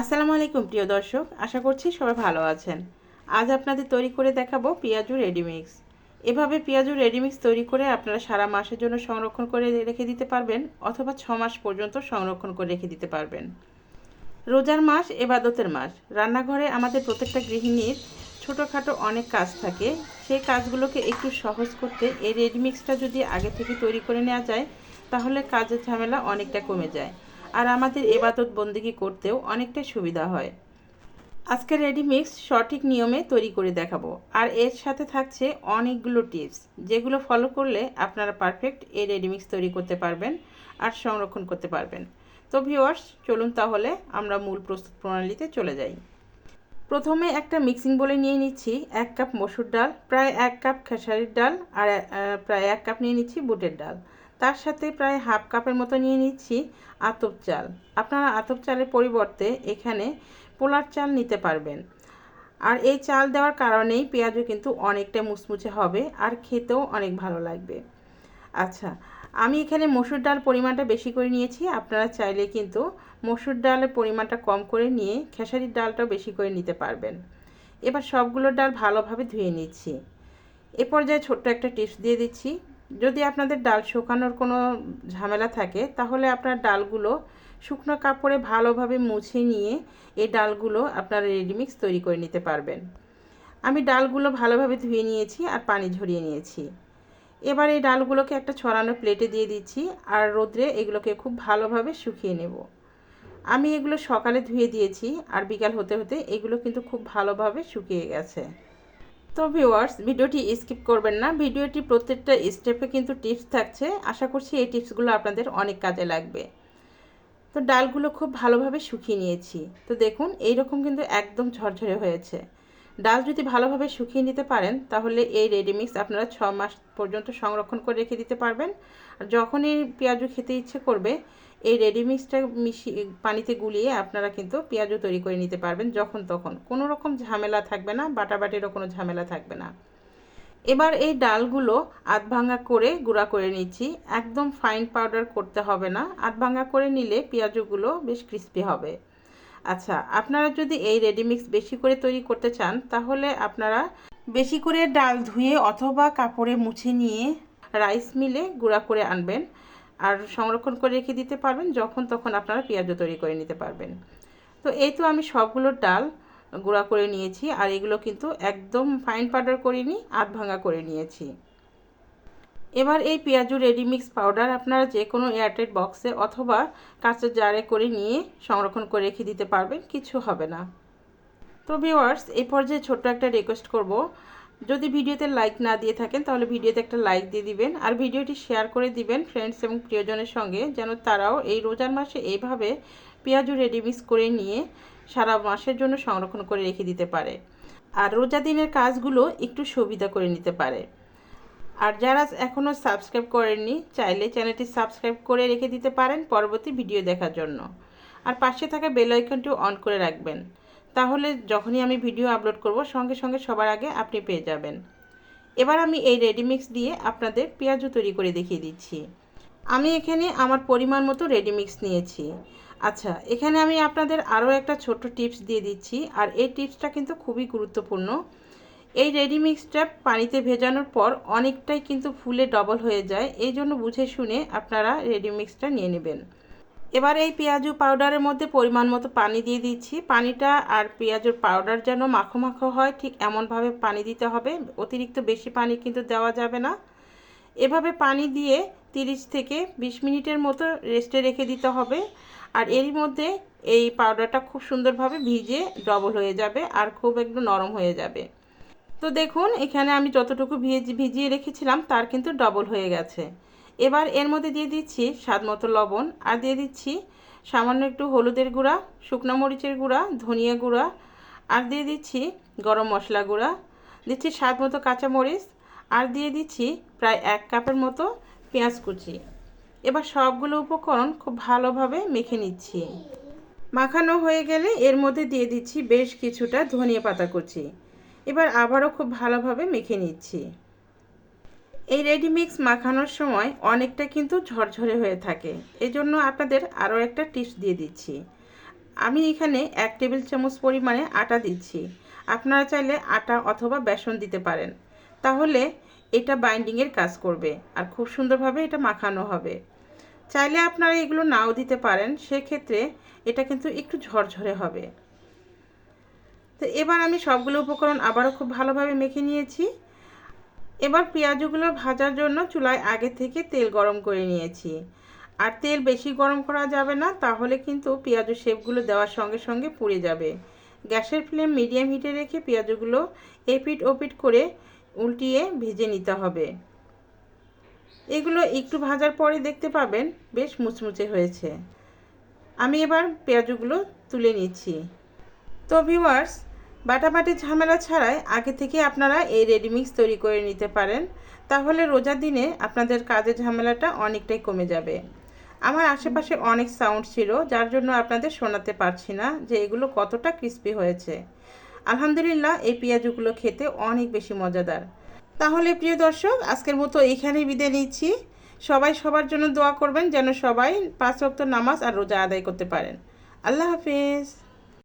আসসালামু আলাইকুম প্রিয় দর্শক, আশা করছি সবাই ভালো আছেন। আজ আপনাদের তৈরি করে দেখাবো পেঁয়াজু রেডিমিক্স। এভাবে পেঁয়াজু রেডিমিক্স তৈরি করে আপনারা সারা মাসের জন্য সংরক্ষণ করে রেখে দিতে পারবেন, অথবা 6 মাস পর্যন্ত সংরক্ষণ করে রেখে দিতে পারবেন। রোজার মাস এবাদতের মাস। রান্নাঘরে আমাদের প্রত্যেকটা গৃহিণীর ছোটোখাটো অনেক কাজ থাকে। সেই কাজগুলোকে একটু সহজ করতে এই রেডিমিক্সটা যদি আগে থেকে তৈরি করে নেওয়া যায়, তাহলে কাজের ঝামেলা অনেকটা কমে যায়, আর আমাদের এবাদত বন্দেগী করতেও অনেকটা সুবিধা হয়। আজকের রেডিমিক্স সঠিক নিয়মে তৈরি করে দেখাবো, আর এর সাথে থাকছে অনেকগুলো টিপস, যেগুলো ফলো করলে আপনারা পারফেক্ট এই রেডিমিক্স তৈরি করতে পারবেন আর সংরক্ষণ করতে পারবেন। তো ভিউয়ার্স, চলুন তাহলে আমরা মূল প্রস্তুত প্রণালীতে চলে যাই। প্রথমে একটা মিক্সিং বলে নিয়ে নিচ্ছি 1 কাপ মসুর ডাল, প্রায় 1 কাপ খেসারির ডাল, আর প্রায় 1 কাপ নিয়ে নিচ্ছি বুটের ডাল। তার সাথে প্রায় হাফ কাপের মতো নিয়ে নিচ্ছি আতপ চাল। আপনারা আতপ চালের পরিবর্তে এখানে পোলার চাল নিতে পারবেন। আর এই চাল দেওয়ার কারণেই পেঁয়াজও কিন্তু অনেকটা মুচমুচে হবে আর খেতেও অনেক ভালো লাগবে। আচ্ছা, আমি এখানে মসুর ডাল পরিমাণটা বেশি করে নিয়েছি। আপনারা চাইলে কিন্তু মসুর ডালের পরিমাণটা কম করে নিয়ে খেসারির ডালটাও বেশি করে নিতে পারবেন। এবার সবগুলো ডাল ভালোভাবে ধুয়ে নিচ্ছি। এ পর্যায়ে ছোট্ট একটা টিপস দিয়ে দিচ্ছি। যদি আপনাদের ডাল শুকানোর কোনো ঝামেলা থাকে, তাহলে আপনার ডালগুলো শুকনো কাপড়ে ভালোভাবে মুছে নিয়ে এই ডালগুলো আপনারা রেডিমিক্স তৈরি করে নিতে পারবেন। আমি ডালগুলো ভালোভাবে ধুয়ে নিয়েছি আর পানি ঝরিয়ে নিয়েছি। এবার এই ডালগুলোকে একটা ছড়ানো প্লেটে দিয়ে দিচ্ছি, আর রোদ্রে এগুলোকে খুব ভালোভাবে শুকিয়ে নেব। আমি এগুলো সকালে ধুয়ে দিয়েছি, আর বিকাল হতে হতে এগুলো কিন্তু খুব ভালোভাবে শুকিয়ে গেছে। তো ভিউয়ার্স, ভিডিওটি স্কিপ করবেন না। ভিডিওটি প্রত্যেকটা স্টেপে কিন্তু টিপস থাকছে। আশা করছি এই টিপসগুলো আপনাদের অনেক কাজে লাগবে। তো ডালগুলো খুব ভালোভাবে শুকিয়ে নিয়েছি। তো দেখুন, এইরকম কিন্তু একদম ঝরঝরে হয়েছে। ডাল যদি ভালোভাবে শুকিয়ে নিতে পারেন, তাহলে এই রেডিমিক্স আপনারা 6 মাস পর্যন্ত সংরক্ষণ করে রেখে দিতে পারবেন। আর যখনই পেঁয়াজু খেতে ইচ্ছে করবে, এই রেডিমিক্সটা মিশিয়ে পানিতে গুলিয়ে আপনারা কিন্তু পেঁয়াজু তৈরি করে নিতে পারবেন যখন তখন। কোনো রকম ঝামেলা থাকবে না, বাটাবাটিরও কোনো ঝামেলা থাকবে না। এবার এই ডালগুলো আধভাঙা করে গুঁড়া করে নিচ্ছি। একদম ফাইন পাউডার করতে হবে না, আধভাঙা করে নিলে পেঁয়াজগুলো বেশ ক্রিস্পি হবে। আচ্ছা, আপনারা যদি এই রেডিমিক্স বেশি করে তৈরি করতে চান, তাহলে আপনারা বেশি করে ডাল ধুয়ে অথবা কাপড়ে মুছে নিয়ে রাইস মিলে গুঁড়া করে আনবেন, আর সংরক্ষণ করে রেখে দিতে পারবেন। যখন তখন আপনারা পেঁয়াজও তৈরি করে নিতে পারবেন। তো এই তো আমি সবগুলো ডাল গুঁড়া করে নিয়েছি, আর এগুলো কিন্তু একদম ফাইন পাউডার করিনি, আধ ভাঙা করে নিয়েছি। এবার এই পেঁয়াজু রেডিমিক্স পাউডার আপনারা যে কোনো এয়ারটাইট বক্সে অথবা কাঁচের জারে করে নিয়ে সংরক্ষণ করে রেখে দিতে পারবেন, কিছু হবে না। তো ভিউয়ার্স, এই পর্যায়ে ছোট্ট একটা রিকোয়েস্ট করব, যদি ভিডিওতে লাইক না দিয়ে থাকেন, তাহলে ভিডিওতে একটা লাইক দিয়ে দিবেন, আর ভিডিওটি শেয়ার করে দিবেন ফ্রেন্ডস এবং প্রিয়জনের সঙ্গে, যেন তারাও এই রোজার মাসে এইভাবে পেঁয়াজু রেডিমিক্স করে নিয়ে সারা মাসের জন্য সংরক্ষণ করে রেখে দিতে পারে, আর রোজা দিনের কাজগুলো একটু সুবিধা করে নিতে পারে। আর যারা এখনও সাবস্ক্রাইব করেননি, চাইলে চ্যানেলটি সাবস্ক্রাইব করে রেখে দিতে পারেন পরবর্তী ভিডিও দেখার জন্য। আর পাশে থাকা বেল আইকনটিও অন করে রাখবেন, তাহলে যখনই আমি ভিডিও আপলোড করব, সঙ্গে সঙ্গে সবার আগে আপনি পেয়ে যাবেন। এবার আমি এই রেডিমিক্স দিয়ে আপনাদের পেঁয়াজু তৈরি করে দেখিয়ে দিচ্ছি। আমি এখানে আমার পরিমাণ মতো রেডিমিক্স নিয়েছি। আচ্ছা, এখানে আমি আপনাদের আরও একটা ছোট্ট টিপস দিয়ে দিচ্ছি, আর এই টিপসটা কিন্তু খুবই গুরুত্বপূর্ণ। এই রেডিমিক্সটা পানিতে ভেজানোর পর অনেকটাই কিন্তু ফুলে ডবল হয়ে যায়, এই জন্য বুঝে শুনে আপনারা রেডিমিক্সটা নিয়ে নেবেন। এবার এই পেঁয়াজু পাউডারের মধ্যে পরিমাণ মতো পানি দিয়ে দিচ্ছি। পানিটা আর পেঁয়াজুর পাউডার যেন মাখো মাখো হয়, ঠিক এমনভাবে পানি দিতে হবে। অতিরিক্ত বেশি পানি কিন্তু দেওয়া যাবে না। এভাবে পানি দিয়ে 30 থেকে 20 মিনিটের মতো রেস্টে রেখে দিতে হবে। আর এরই মধ্যে এই পাউডারটা খুব সুন্দরভাবে ভিজে ডবল হয়ে যাবে, আর খুব একদম নরম হয়ে যাবে। তো দেখুন, এখানে আমি যতটুকু ভিজিয়ে রেখেছিলাম তার কিন্তু ডবল হয়ে গেছে। এবার এর মধ্যে দিয়ে দিচ্ছি স্বাদ মতো লবণ, আর দিয়ে দিচ্ছি সামান্য একটু হলুদের গুঁড়া, শুকনো মরিচের গুঁড়া, ধনিয়া গুঁড়া, আর দিয়ে দিচ্ছি গরম মশলা গুঁড়া, দিচ্ছি স্বাদ মতো কাঁচামরিচ, আর দিয়ে দিচ্ছি প্রায় 1 কাপের মতো পেঁয়াজ কুচি। এবার সবগুলো উপকরণ খুব ভালোভাবে মেখে নিচ্ছি। মাখানো হয়ে গেলে এর মধ্যে দিয়ে দিচ্ছি বেশ কিছুটা ধনিয়া পাতা কুচি। এবার আবারও খুব ভালোভাবে মেখে নিচ্ছি। এই রেডিমিক্স মাখানোর সময় অনেকটা কিন্তু ঝরঝরে হয়ে থাকে, এই জন্য আপনাদের আরও একটা টিপস দিয়ে দিচ্ছি। আমি এখানে 1 টেবিল চামচ পরিমাণে আটা দিচ্ছি। আপনারা চাইলে আটা অথবা বেসন দিতে পারেন, তাহলে এটা বাইন্ডিংয়ের কাজ করবে আর খুব সুন্দরভাবে এটা মাখানো হবে। চাইলে আপনারা এগুলো নাও দিতে পারেন, সেক্ষেত্রে এটা কিন্তু একটু ঝরঝরে হবে। তো এবার আমি সবগুলো উপকরণ আবারও খুব ভালোভাবে মেখে নিয়েছি। এবার পেঁয়াজগুলো ভাজার জন্য চুলায় আগে থেকে তেল গরম করে নিয়েছি। আর তেল বেশি গরম করা যাবে না, তাহলে কিন্তু পেঁয়াজের শেপগুলো দেওয়ার সঙ্গে সঙ্গে পুড়ে যাবে। গ্যাসের ফ্লেম মিডিয়াম হিটে রেখে পেঁয়াজগুলো এপিট ওপিট করে উল্টিয়ে ভেজে নিতে হবে। এগুলো একটু ভাজার পরে দেখতে পাবেন বেশ মুচমুচে হয়েছে। আমি এবার পেঁয়াজগুলো তুলে নিচ্ছি। তো ভিউয়ার্স, বাটাবাটি ঝামেলা ছাড়াই আগে থেকে আপনারা এই রেডিমিক্স তৈরি করে নিতে পারেন, তাহলে রোজার দিনে আপনাদের কাজের ঝামেলাটা অনেকটাই কমে যাবে। আমার আশেপাশে অনেক সাউন্ড ছিল, যার জন্য আপনাদের শোনাতে পারছি না যে এগুলো কতটা ক্রিস্পি হয়েছে। আলহামদুলিল্লাহ, এই পেঁয়াজগুলো খেতে অনেক বেশি মজাদার। তাহলে প্রিয় দর্শক, আজকের মতো এইখানেই বিদায় নিচ্ছি। সবাই সবার জন্য দোয়া করবেন যেন সবাই 5 ওয়াক্ত নামাজ আর রোজা আদায় করতে পারেন। আল্লাহ হাফেজ।